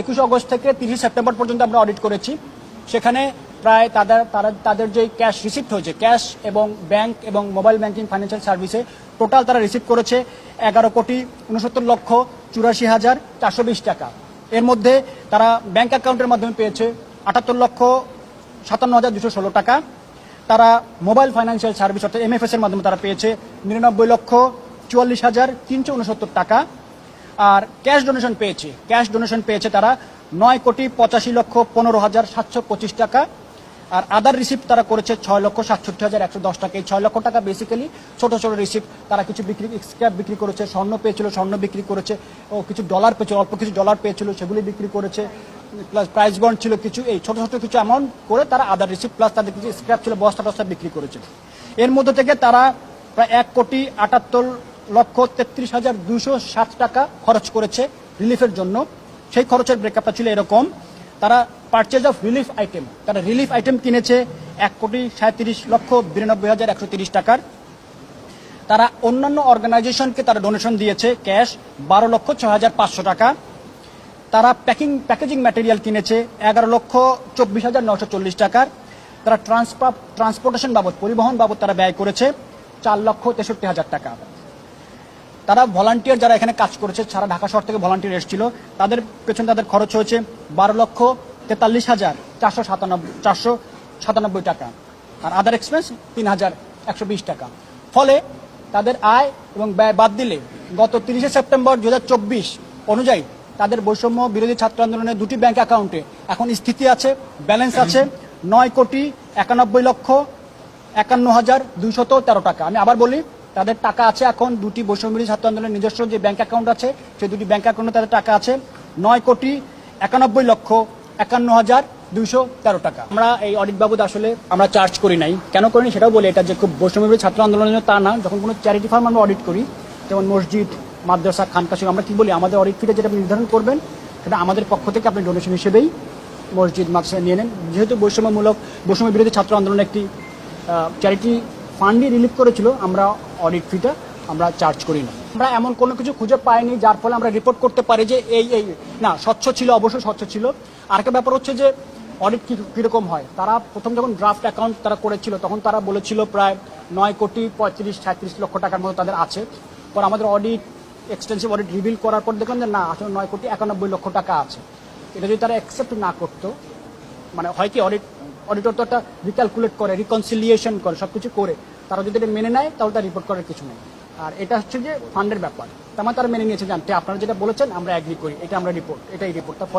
21 August থেকে 30 September পর্যন্ত আমরা অডিট করেছি। সেখানে প্রায় তাদের যে ক্যাশ রিসিপ্ট হয়েছে, ক্যাশ এবং ব্যাংক এবং মোবাইল ব্যাংকিং ফাইন্যান্সিয়াল সার্ভিসে টোটাল তারা রিসিভ করেছে 11,69,84,420 টাকা। এর মধ্যে তারা ব্যাংক অ্যাকাউন্টের মাধ্যমে পেয়েছে 78,57,216 টাকা। তারা মোবাইল ফাইন্যান্সিয়াল সার্ভিস অর্থাৎ MFS এর মাধ্যমে তারা পেয়েছে 99,44,369 টাকা। আর ক্যাশ ডোনেশন পেয়েছে তারা 9,85,15,725 টাকা। আর আদার রিসিপ্ট তারা করেছে 6,67,110 টাকা। এই 6 লক্ষ টাকা বেসিক্যালি ছোট ছোট রিসিপ্ট। তারা কিছু স্ক্র্যাপ বিক্রি করেছে, স্বর্ণ পেয়েছিল, স্বর্ণ বিক্রি করেছে, ও কিছু ডলার পেয়েছিল, অল্প কিছু ডলার পেয়েছিল, সেগুলি বিক্রি করেছে, প্লাস প্রাইস বন্ড ছিল কিছু, এই ছোট ছোট কিছু অ্যামাউন্ট করে তারা আদার রিসিপ্ট প্লাস তাদের কিছু স্ক্র্যাপ ছিল, বস্তা টস্তা বিক্রি করেছে। এর মধ্যে থেকে তারা প্রায় 1,78,33,207 টাকা খরচ করেছে রিলিফের জন্য। সেই খরচের ব্রেকআপটা ছিল এরকম: তারা পারচেজ অফ রিলিফ আইটেম, তারা রিলিফ আইটেম কিনেছে 1,37,92,130 টাকার। তারা অন্যান্য অর্গানাইজেশনকে তারা ডোনেশন দিয়েছে ক্যাশ 12,06,500 টাকা। তারা প্যাকেজিং ম্যাটেরিয়াল কিনেছে 11,24,940 টাকার। তারা ট্রান্সপোর্টেশন বাবদ, পরিবহন বাবদ তারা ব্যয় করেছে 4,63,000 টাকা। তারা ভলান্টিয়ার যারা এখানে কাজ করেছে, সারা ঢাকা শহর থেকে ভলান্টিয়ার এসেছিল, তাদের পেছনে তাদের খরচ হয়েছে 12,43,497 টাকা। আর আদার এক্সপেন্স 3,120 টাকা। ফলে তাদের আয় এবং ব্যয় বাদ দিলে গত 30 সেপ্টেম্বর 2024 অনুযায়ী তাদের বৈষম্য বিরোধী ছাত্র আন্দোলনের দুটি ব্যাংক অ্যাকাউন্টে এখন স্থিতি আছে, ব্যালেন্স আছে 9,91,51,213 টাকা। আমি আবার বলি, তাদের টাকা আছে এখন দুটি বৈষম্য বিরোধী ছাত্র আন্দোলনের নিজস্ব যে ব্যাংক অ্যাকাউন্ট আছে, সেই দুটি ব্যাংক অ্যাকাউন্টে তাদের টাকা আছে 9,91,51,213 টাকা। আমরা এই অডিট বাবদ আসলে আমরা চার্জ করি নাই। কেন করিনি সেটাও বলি, এটা যে খুব বৈষম্য বিরোধী ছাত্র আন্দোলনের জন্য তা না। যখন কোনো চ্যারিটি ফার্ম আমরা অডিট করি, যেমন মসজিদ, মাদ্রাসা, খানকা, আমরা কি বলি, আমাদের অডিট ফিটা যেটা নির্ধারণ করবেন সেটা আমাদের পক্ষ থেকে আপনি ডোনেশন হিসেবেই মসজিদ, মাদ্রাসা নিয়ে নেন। যেহেতু বৈষম্য বিরোধী ছাত্র আন্দোলন একটি চ্যারিটি ফান্ডই রিলিফ করেছিল, আমরা অডিট ফিটা আমরা চার্জ করি না। আমরা এমন কোনো কিছু খুঁজে পাইনি যার ফলে আমরা রিপোর্ট করতে পারি যে এই না, স্বচ্ছ ছিল, অবশ্যই স্বচ্ছ ছিল। আরেকটা ব্যাপার হচ্ছে যে অডিট কীরকম হয়। তারা প্রথম যখন ড্রাফট অ্যাকাউন্ট তারা করেছিল তখন তারা বলেছিল প্রায় 9,35,37 লক্ষ টাকার মতো তাদের আছে। পর আমাদের অডিট, এক্সটেন্সিভ অডিট রিভিল করার পর দেখলাম যে না, আসলে 9,91 লক্ষ টাকা আছে। এটা যদি তারা অ্যাকসেপ্ট না করতো, মানে হয় কি, অডিটর তো একটা রিক্যালকুলেট করে, রিকনসিলিয়েশন করে, সব কিছু করে তারা যদি এটা মেনে নেয় তাহলে তার রিপোর্ট করার কিছু নেই। আর এটা হচ্ছে যে ফান্ডের ব্যাপার, তার মানে তারা মেনে নিয়েছে, জানতে আপনারা যেটা বলেছেন আমরা অ্যাগ্রি করি, এটা আমরা রিপোর্ট, এটাই রিপোর্ট। তার ফলে